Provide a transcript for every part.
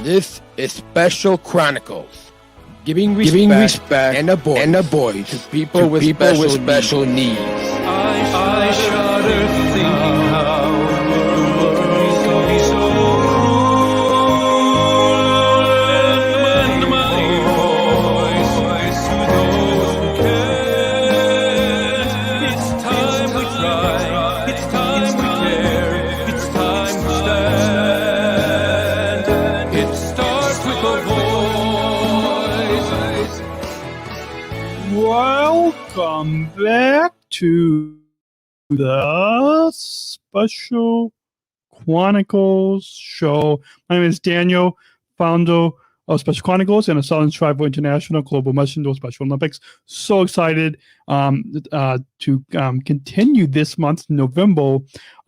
This is Special Chronicles, giving respect and a voice to people with special needs. I shudder thinking how could be so cruel, and my voice to those who care. It's time we try, it's time we dare, it's time to stand. It starts with a voice. Welcome back to the Special Chronicles show. My name is Daniel, founder of Special Chronicles and a Southern Shriver International Global Messenger of Special Olympics. So excited to continue this month's November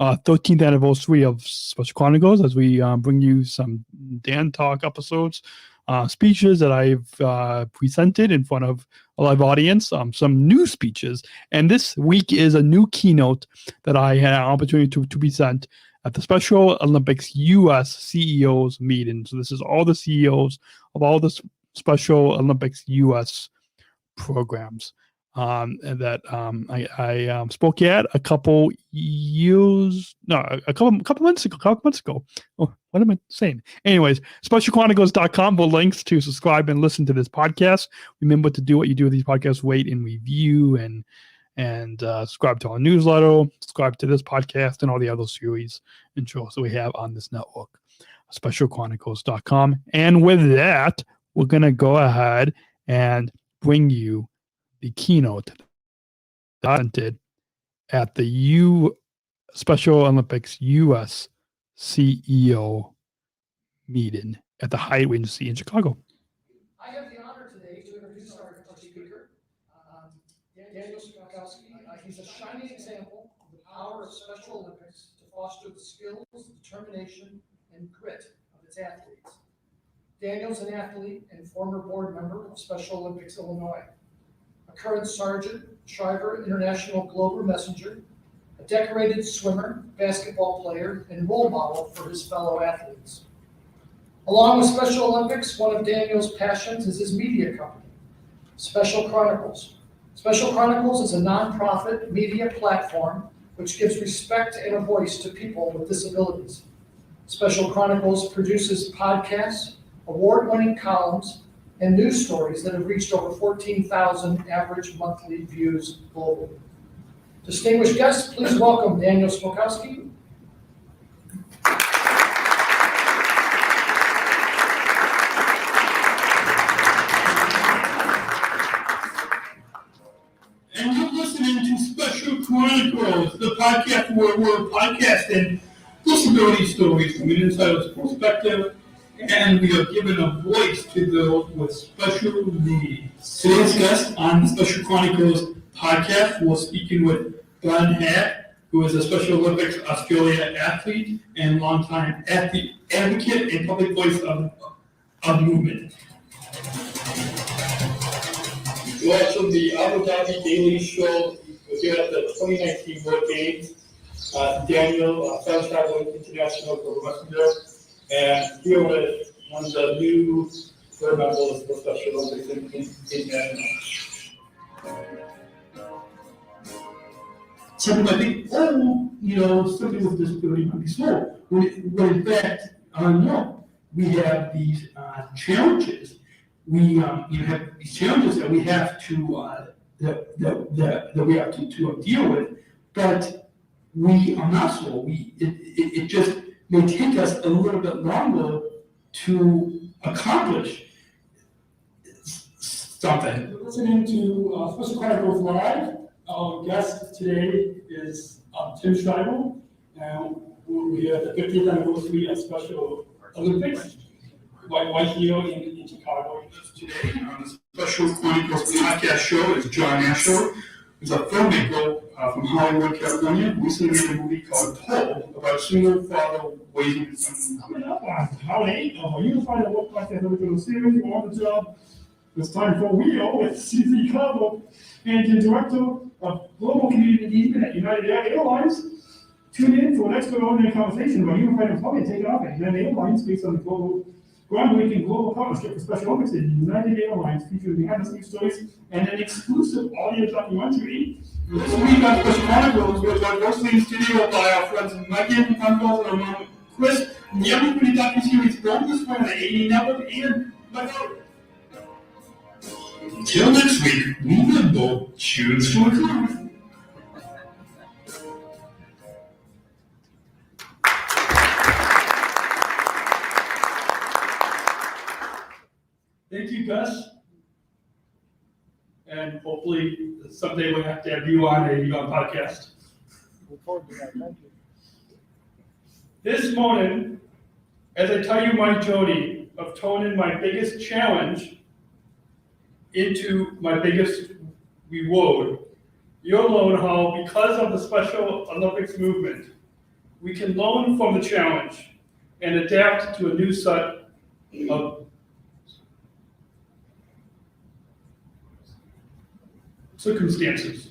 13th anniversary of Special Chronicles as we bring you some DanTalks episodes, speeches that I've presented in front of a live audience, some new speeches. And this week is a new keynote that I had an opportunity to present at the Special Olympics U.S. CEOs meeting. So this is all the CEOs of all the Special Olympics U.S. programs that I spoke at a couple months ago. Oh, what am I saying? Anyways, specialchronicles.com for links to subscribe and listen to this podcast. Remember to do what you do with these podcasts, rate and review and subscribe to our newsletter, subscribe to this podcast and all the other series and shows that we have on this network, specialchronicles.com. And with that, we're going to go ahead and bring you the keynote that I did at the Special Olympics U.S. CEO meeting at the Hyatt Regency in Chicago. I have the honor today to introduce our speaker, Daniel Smrokowski. He's a shining example of the power of Special Olympics to foster the skills, determination, and grit of its athletes. Daniel's an athlete and former board member of Special Olympics Illinois, a current Sargent, Shriver International Global Messenger, a decorated swimmer, basketball player, and role model for his fellow athletes. Along with Special Olympics, one of Daniel's passions is his media company, Special Chronicles. Special Chronicles is a nonprofit media platform which gives respect and a voice to people with disabilities. Special Chronicles produces podcasts, award-winning columns, and news stories that have reached over 14,000 average monthly views globally. Distinguished guests, please welcome Daniel Smrokowski. And you're listening to Special Chronicles, the podcast where we're podcasting disability stories from an insider's perspective, and we are giving a voice to those with special needs. Today's guest on the Special Chronicles podcast, we're speaking with Don Hatt, who is a Special Olympics Australia athlete and longtime athlete advocate and public voice of the movement. You're also the Abu Dhabi Daily Show here at the 2019 World Games. Daniel, Southern Shriver International Global Messenger, and here with one of the new board members for Special Olympics in something I think, something with disability might be small. When in fact, no, we have these challenges. We have these challenges that we have to that we have to deal with, but we are not so. It just may take us a little bit longer to accomplish something. You're listening to Special Chronicles Live. Our guest today is Tim Shriver, and we are at the 50th anniversary of Special Olympics, right here in Chicago. Today on the Special Chronicles podcast show is John Asher, who's a filmmaker from Hollywood, California. Recently made a movie called Pull about a single father raising his son. Coming up on Holiday, you can find a look like that original series on the job. It's time for Wheel with CZ Carbo and the director of Global Community Engagement at United Airlines. Tune in for an extraordinary conversation about human rights and taking off at United Airlines based on the global groundbreaking global partnership for Special Olympics in United Airlines featuring behind-the-scenes stories and an exclusive audio documentary. This week on Special Chronicles, we're joined mostly in studio by our friends Megan, Uncle, and mom Chris, and the everybody docu-series Born This Way on the 80 Network and Michael. Until next week, remember, choose for truth. Thank you, Gus. And hopefully someday we'll have to have you on a podcast. Look forward to that. Thank you. This morning, as I tell you my journey of turning my biggest challenge into my biggest reward, you'll learn how, because of the Special Olympics movement, we can learn from the challenge and adapt to a new set of circumstances.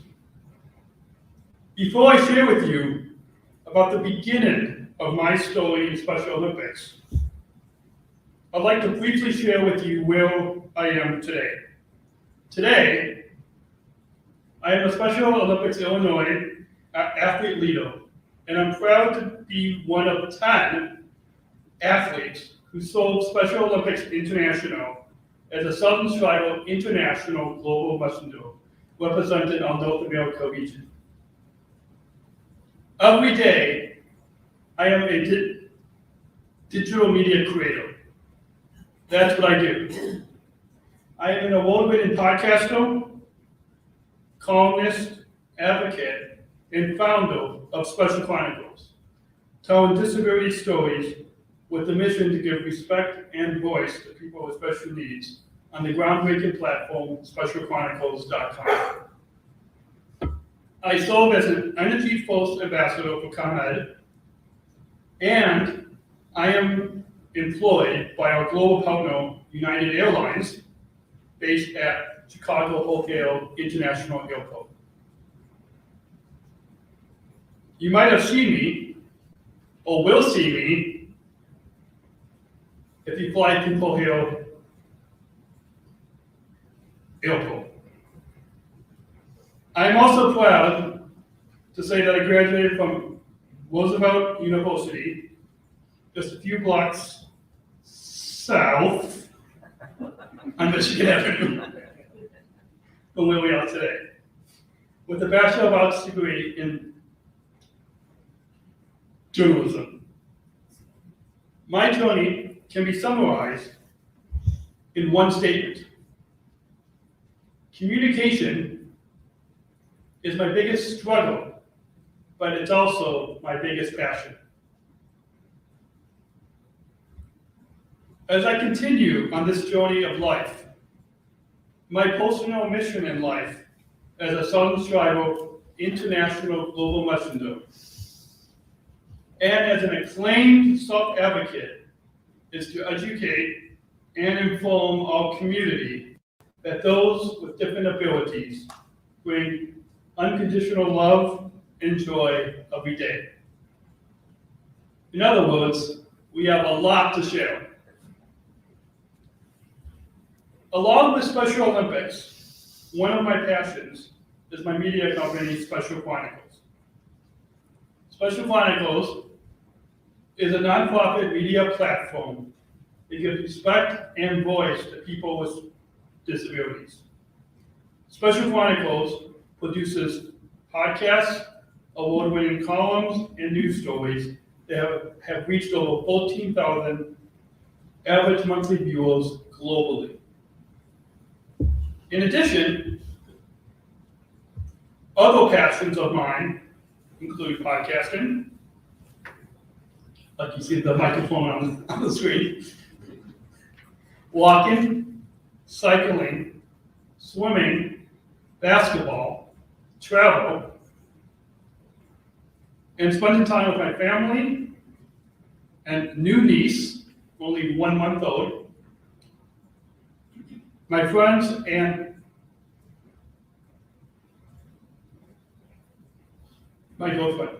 Before I share with you about the beginning of my story in Special Olympics, I'd like to briefly share with you where I am today. Today, I am a Special Olympics Illinois athlete leader, and I'm proud to be one of 10 athletes who served Special Olympics International as a Southern Shriver International Global Messenger, representing our North America region. Every day, I am a digital media creator. That's what I do. I am an award-winning podcaster, columnist, advocate, and founder of Special Chronicles, telling disability stories with the mission to give respect and voice to people with special needs on the groundbreaking platform, specialchronicles.com. I serve as an Energy First ambassador for ComEd, and I am employed by our global partner, United Airlines, based at Chicago O'Hare International Airport. You might have seen me, or will see me, if you fly to O'Hare Airport. I am also proud to say that I graduated from Roosevelt University, just a few blocks south on Michigan Avenue from where we are today, with a Bachelor of Arts degree in journalism. My journey can be summarized in one statement. Communication is my biggest struggle, but it's also my biggest passion. As I continue on this journey of life, my personal mission in life as a Southern Shriver International Global Messenger, and as an acclaimed self-advocate, is to educate and inform our community that those with different abilities bring unconditional love and joy every day. In other words, we have a lot to share. Along with Special Olympics, one of my passions is my media company, Special Chronicles. Special Chronicles is a nonprofit media platform that gives respect and voice to people with disabilities. Special Chronicles produces podcasts, award-winning columns, and news stories that have reached over 14,000 average monthly viewers globally. In addition, other passions of mine include podcasting, like you see the microphone on the screen, walking, cycling, swimming, basketball, travel, and spending time with my family and new niece, only 1 month old, my friends, and my girlfriend.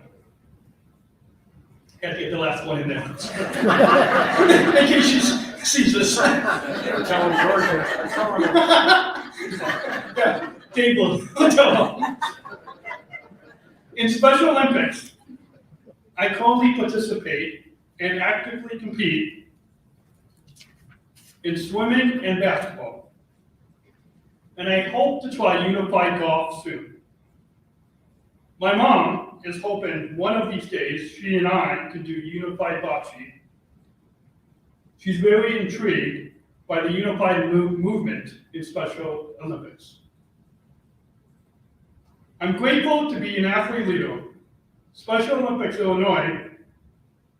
Had to get the last one in there. In case she's Jesus. They're telling Georgia, they're telling them. Yeah, Dave will tell them. In Special Olympics, I currently participate and actively compete in swimming and basketball. And I hope to try unified golf soon. My mom is hoping one of these days she and I can do unified bocce. She's very intrigued by the unified movement in Special Olympics. I'm grateful to be an athlete leader. Special Olympics Illinois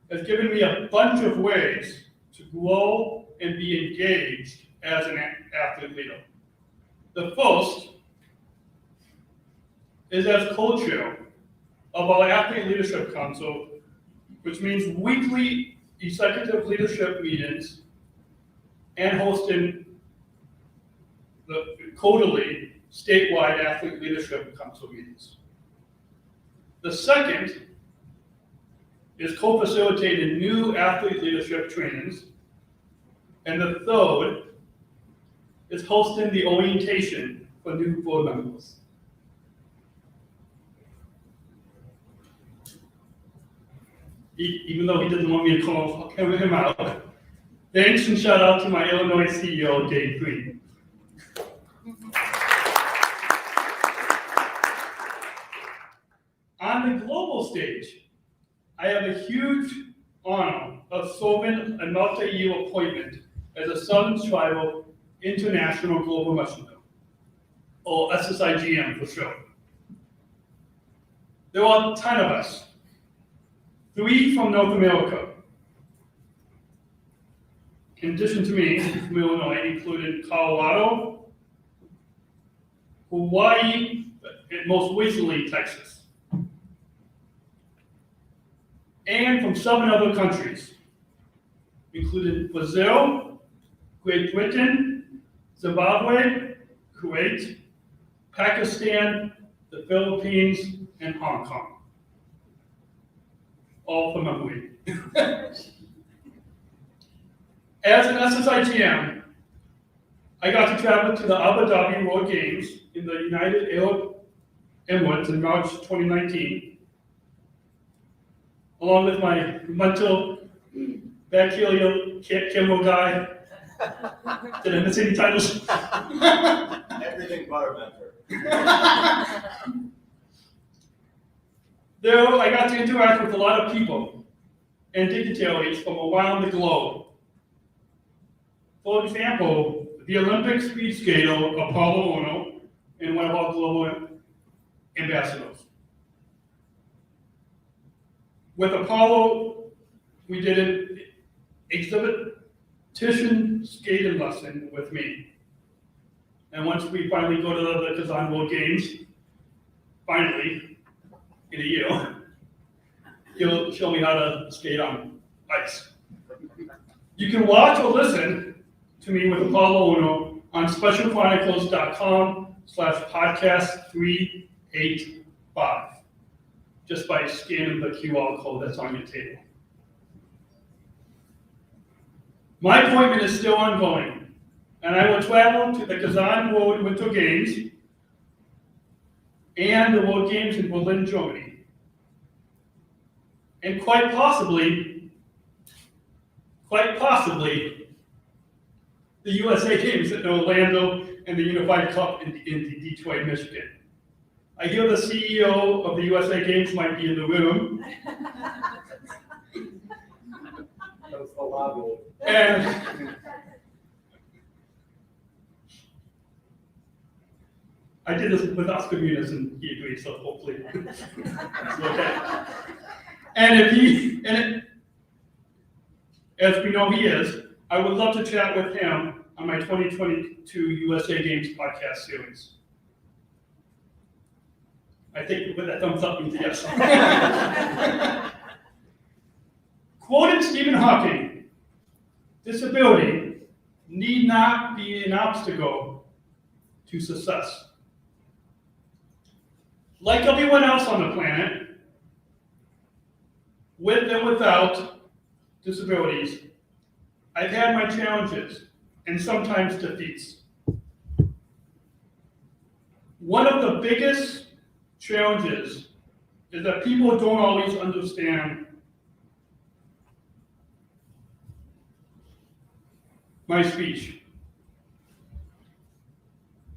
has given me a bunch of ways to grow and be engaged as an athlete leader. The first is as co-chair of our Athlete Leadership Council, which means weekly executive leadership meetings and hosting the quarterly statewide Athlete Leadership Council meetings. The second is co-facilitating new athlete leadership trainings. And the third is hosting the orientation for new board members. Even though he doesn't want me to call him out, thanks and shout out to my Illinois CEO, Dave Green. On the global stage, I have a huge honor of serving a multi-year appointment as a Southern Tribal International Global Messenger, or SSIGM for short. There are 10 of us, 3 from North America. In addition to me, from Illinois, included Colorado, Hawaii, and most recently Texas. And from 7 other countries, including Brazil, Great Britain, Zimbabwe, Kuwait, Pakistan, the Philippines, and Hong Kong. All from memory. As an SSIGM, I got to travel to the Abu Dhabi World Games in the United Arab Emirates in March 2019, along with my mental bacterial camel guy. Did I miss any titles? Everything but a mentor. There, I got to interact with a lot of people and dignitaries from around the globe. For example, the Olympic speed skater Apollo Ono and one of our global ambassadors. With Apollo, we did an exhibition skating lesson with me. And once we finally go to the Kazan World Games, finally, in a year, he'll show me how to skate on ice. You can watch or listen to me with Apollo Ono on specialchronicles.com/podcast385, just by scanning the QR code that's on your table. My appointment is still ongoing, and I will travel to the Kazan World Winter Games and the World Games in Berlin, Germany. And quite possibly, the USA Games in Orlando and the Unified Cup in Detroit, Michigan. I hear the CEO of the USA Games might be in the room. That was the lobby. And I did this with Oscar Muniz and he agreed, so hopefully it's okay. And as we know he is, I would love to chat with him on my 2022 USA Games podcast series. I think with that thumbs up means yes. Quoting Stephen Hawking, disability need not be an obstacle to success. Like everyone else on the planet, with and without disabilities, I've had my challenges and sometimes defeats. One of the biggest challenges is that people don't always understand my speech.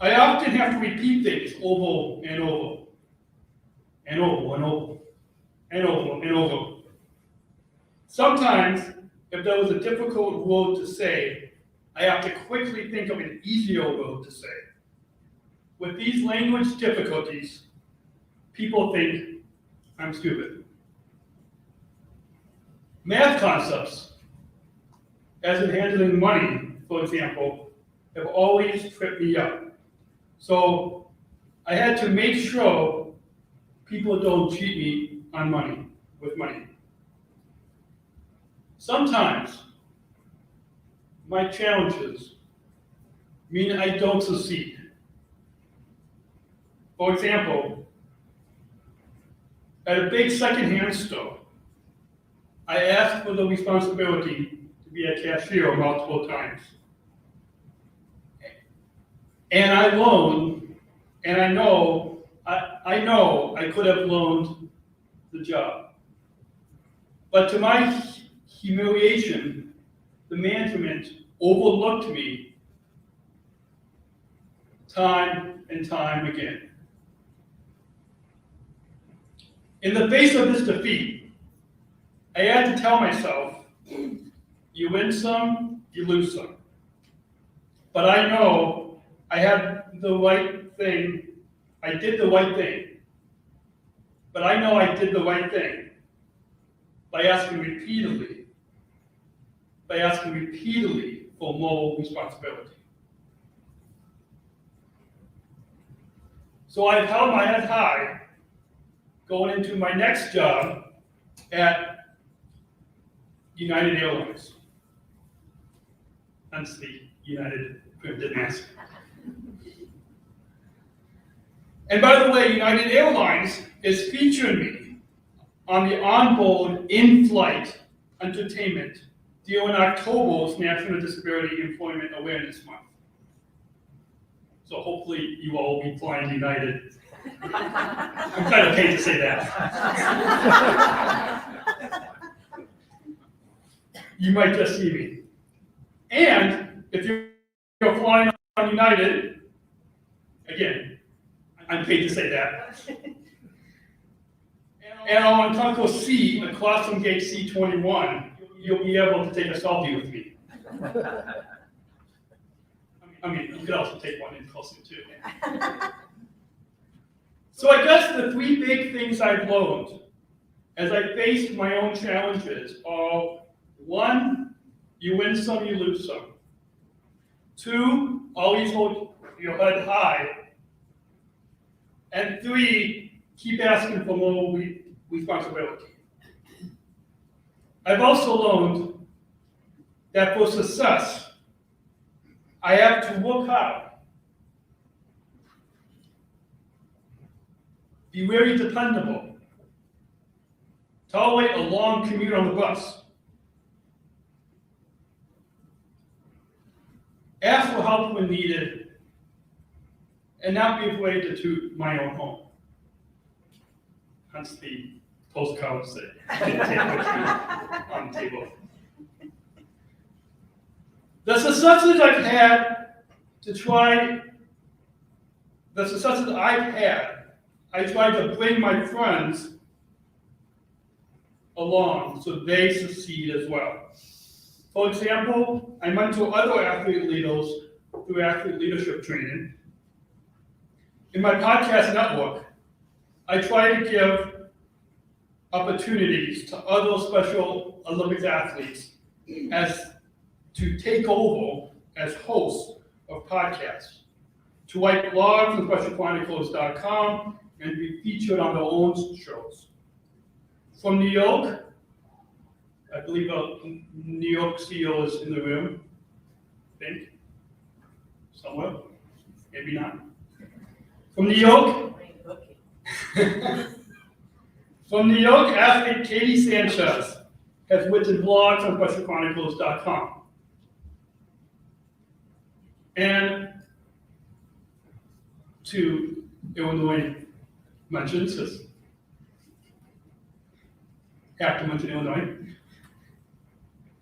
I often have to repeat things over and over, and over and over, and over and over. Sometimes, if there was a difficult word to say, I have to quickly think of an easier word to say. With these language difficulties, people think I'm stupid. Math concepts, as in handling money, for example, have always tripped me up. So I had to make sure people don't cheat me on money, with money. Sometimes my challenges mean I don't succeed. For example, at a big secondhand store, I asked for the responsibility to be a cashier multiple times. And I loaned, and I know I could have loaned the job. But to my humiliation, the management overlooked me time and time again. In the face of this defeat, I had to tell myself, you win some, you lose some. But I know I had the right thing. I did the right thing. But I know I did the right thing by asking repeatedly for more responsibility. So I've held my head high going into my next job at United Airlines. Hence the United didn't ask. And by the way, United Airlines is featuring me on the onboard in-flight entertainment during October's National Disability Employment Awareness Month. So hopefully you all will be flying United. I'm kind of paid to say that. You might just see me. And if you're flying on United, again, I'm paid to say that. And on Concourse C, across from gate C21, you'll be able to take a selfie with me. I mean, you could also take one in closer too. So I guess the three big things I've learned as I faced my own challenges are: one, you win some, you lose some. Two, always hold your head high. And three, keep asking for more responsibility. I've also learned that for success, I have to work hard, be very dependable, tolerate a long commute on the bus, ask for help when needed, and not be afraid to toot my own home. Hence the postcards that didn't take much on the table. The successes I've had, I tried to bring my friends along so they succeed as well. For example, I mentor other athlete leaders through athlete leadership training. In my podcast network, I try to give opportunities to other Special Olympics athletes as to take over as hosts of podcasts, to write blogs on SpecialChronicles.com and be featured on their own shows. From New York, I believe a New York CEO is in the room, I think, somewhere, maybe not. From New York, athlete Katie Sanchez has written blogs on SpecialChronicles.com. And to Illinois mentions, because have to mention Illinois,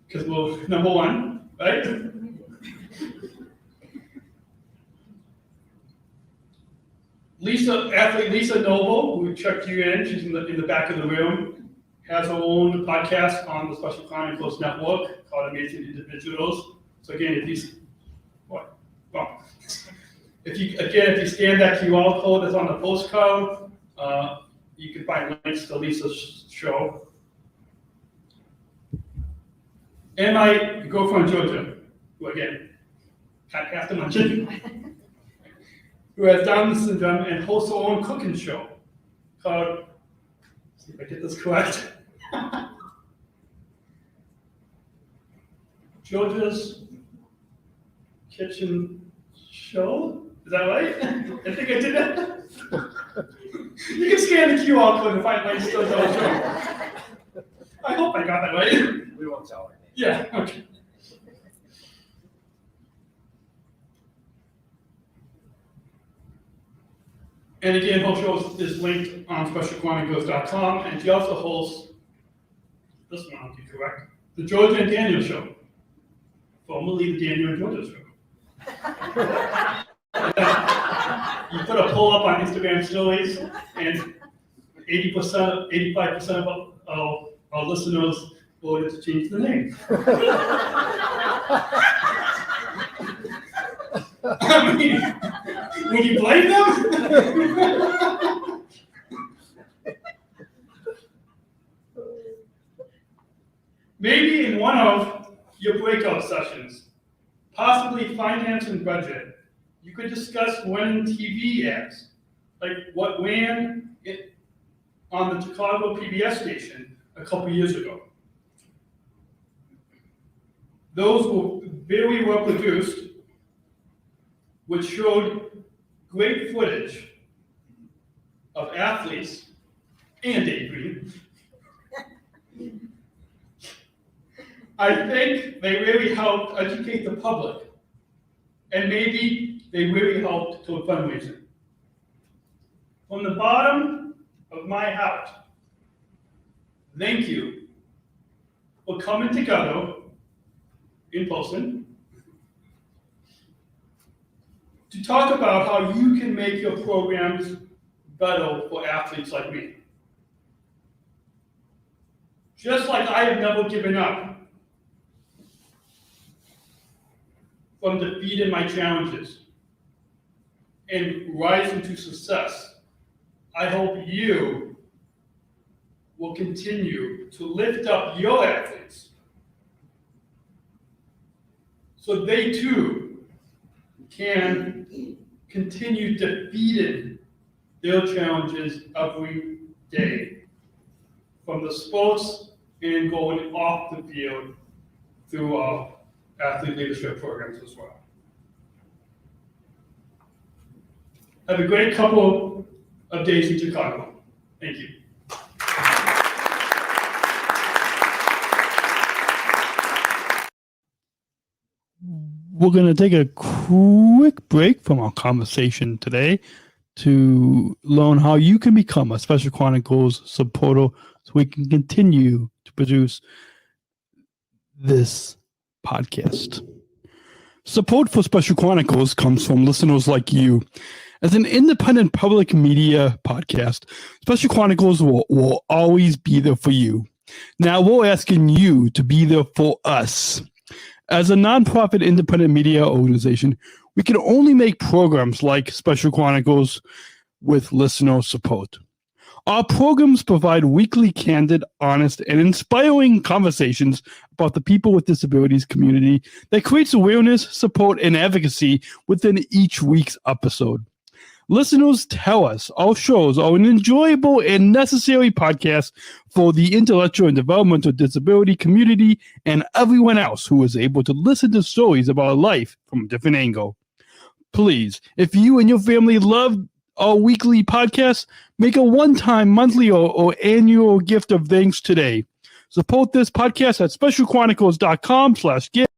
because we're number one, right? Athlete Lisa Noble, who checked you in, she's in the back of the room, has her own podcast on the Special Chronicles Network called Amazing Individuals. So again, if you scan that QR code that's on the postcard, you can find links to Lisa's show. And my girlfriend Georgia, who again, I have to mention, who has Down syndrome and hosts her own cooking show called, see if I get this correct, Georgia's Kitchen Show? Is that right? I think I did that. You can scan the QR code and find links to the show. I hope I got that right. We won't tell her. Yeah, okay. And again, her show is linked on specialchronicles.com, and she also hosts, this one I'll be correct, the Georgia and Daniel Show, formerly the Daniel and Georgia Show. You put a poll up on Instagram stories, and 85% of our listeners voted to change the name. I mean, would you blame them? Maybe in one of your breakout sessions, possibly finance and budget, you could discuss winning TV ads, like what ran on the Chicago PBS station a couple years ago. Those were very well produced, which showed great footage of athletes and Dave Green. I think they really helped educate the public, and maybe they really helped to fundraising. From the bottom of my heart, thank you for coming together in person to talk about how you can make your programs better for athletes like me. Just like I have never given up from defeating my challenges and rising to success, I hope you will continue to lift up your athletes so they too can continue defeating their challenges every day, from the sports and going off the field through our athlete leadership programs as well. Have a great couple of days in Chicago. Thank you. We're going to take a quick break from our conversation today to learn how you can become a Special Chronicles supporter so we can continue to produce this podcast. Support for Special Chronicles comes from listeners like you. As an independent public media podcast, Special Chronicles will always be there for you. Now we're asking you to be there for us. As a nonprofit independent media organization, we can only make programs like Special Chronicles with listener support. Our programs provide weekly, candid, honest, and inspiring conversations about the people with disabilities community that creates awareness, support, and advocacy within each week's episode. Listeners tell us our shows are an enjoyable and necessary podcast for the intellectual and developmental disability community and everyone else who is able to listen to stories about life from a different angle. Please, if you and your family love our weekly podcast, make a one-time, monthly, or annual gift of thanks today. Support this podcast at specialchronicles.com/gift.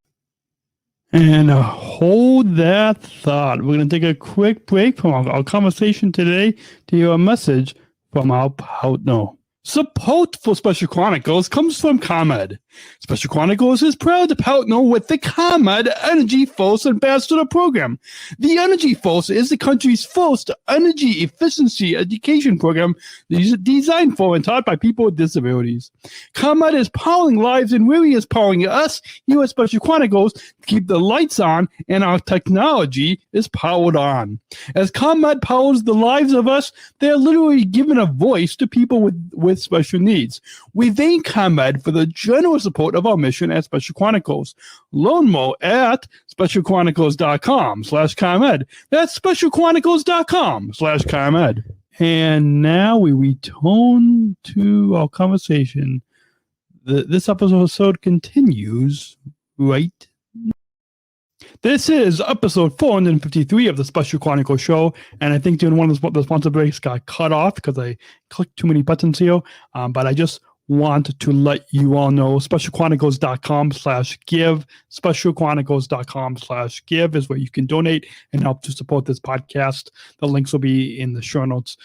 And hold that thought. We're going to take a quick break from our conversation today to hear a message from our partner. Support for Special Chronicles comes from ComEd. Special Chronicles is proud to partner with the ComEd Energy Force Ambassador Program. The Energy Force is the country's first energy efficiency education program designed for and taught by people with disabilities. ComEd is powering lives, and really is powering us here at Special Chronicles to keep the lights on and our technology is powered on. As ComEd powers the lives of us, they are literally giving a voice to people with special needs. We thank ComEd for the generous support of our mission at Special Chronicles. Learn more at specialchronicles.com/ComEd. That's specialchronicles.com/ComEd. And now we return to our conversation. This episode continues right now. This is episode 453 of the Special Chronicles Show, and I think during one of the sponsor breaks got cut off because I clicked too many buttons here, but I just want to let you all know specialchronicles.com/give. Specialchronicles.com/give is where you can donate and help to support this podcast. The links will be in the show notes.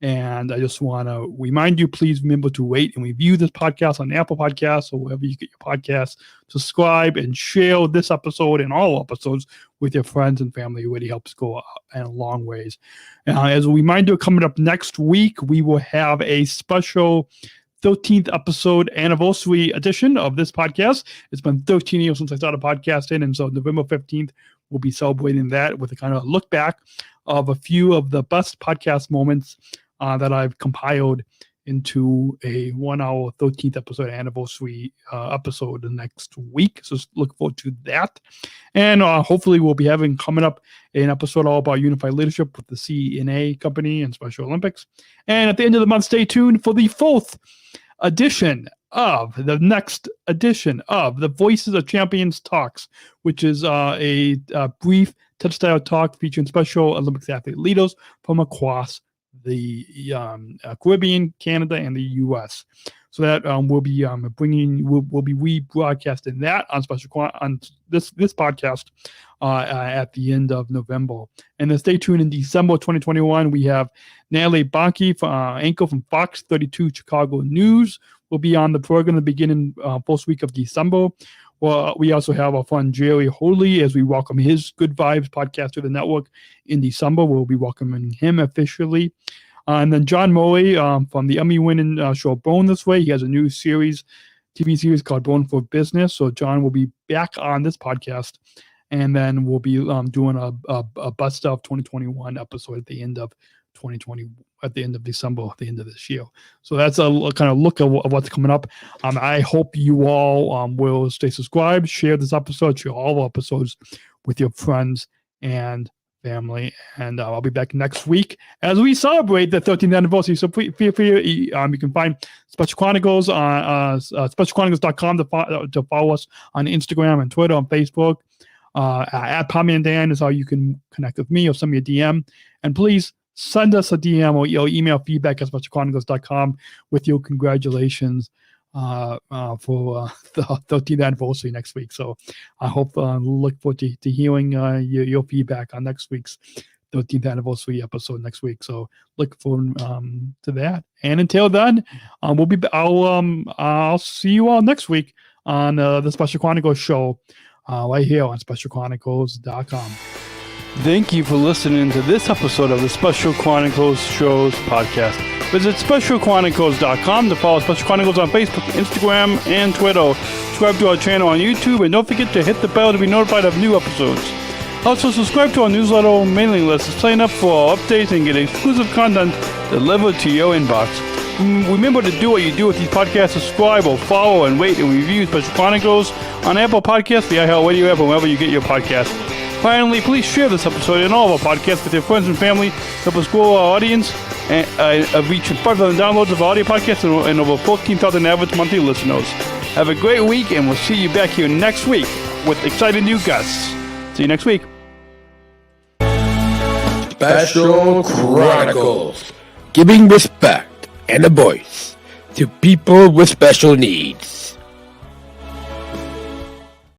And I just want to remind you, please remember to rate and review this podcast on Apple Podcasts or wherever you get your podcasts. Subscribe and share this episode and all episodes with your friends and family. It really helps go a long ways. As a reminder, coming up next week, we will have a special 13th episode anniversary edition of this podcast. It's been 13 years since I started podcasting, and so November 15th, we'll be celebrating that with a kind of look back of a few of the best podcast moments that I've compiled into a 1 hour 13th episode anniversary episode next week. So look forward to that. And hopefully we'll be having coming up an episode all about unified leadership with the CNA company and Special Olympics. And at the end of the month, stay tuned for the next edition of the Voices of Champions Talks, which is a brief touch-style talk featuring Special Olympics athlete leaders from across the Caribbean, Canada, and the U.S. So that we'll be we'll be rebroadcasting that on this podcast at the end of November. And then stay tuned in December 2021. We have Natalie Bonke, anchor from Fox 32 Chicago News, will be on the program the beginning first week of December. Well, we also have our friend Jerry Holy as we welcome his Good Vibes podcast to the network in December. We'll be welcoming him officially. And then John Murray from the Emmy-winning show Born This Way. He has a new TV series called Born for Business. So John will be back on this podcast. And then we'll be doing a Best of 2021 episode at the end of 2020, at the end of December, at the end of this year. So that's a kind of look at what's coming up. I hope you all will stay subscribed, share this episode, share all the episodes with your friends and family. And I'll be back next week as we celebrate the 13th anniversary. So feel free, you can find Special Chronicles on specialchronicles.com to follow us on Instagram and Twitter and Facebook. At Pommy and Dan is how you can connect with me or send me a DM. And please send us a DM or email feedback at specialchronicles.com with your congratulations for the 13th anniversary next week. So I hope look forward to hearing your feedback on next week's 13th anniversary episode next week. So look forward to that. And until then, I'll see you all next week on the Special Chronicles show right here on specialchronicles.com. Thank you for listening to this episode of the Special Chronicles Shows podcast. Visit specialchronicles.com to follow Special Chronicles on Facebook, Instagram, and Twitter. Subscribe to our channel on YouTube, and don't forget to hit the bell to be notified of new episodes. Also, subscribe to our newsletter mailing list to sign up for our updates and get exclusive content delivered to your inbox. Remember to do what you do with these podcasts. Subscribe or follow and rate and review Special Chronicles on Apple Podcasts, the iHeartRadio app, or wherever you get your podcasts. Finally, please share this episode and all of our podcasts with your friends and family to help us grow our audience and reach 5,000 downloads of our audio podcasts and over 14,000 average monthly listeners. Have a great week, and we'll see you back here next week with exciting new guests. See you next week. Special Chronicles, giving respect and a voice to people with special needs.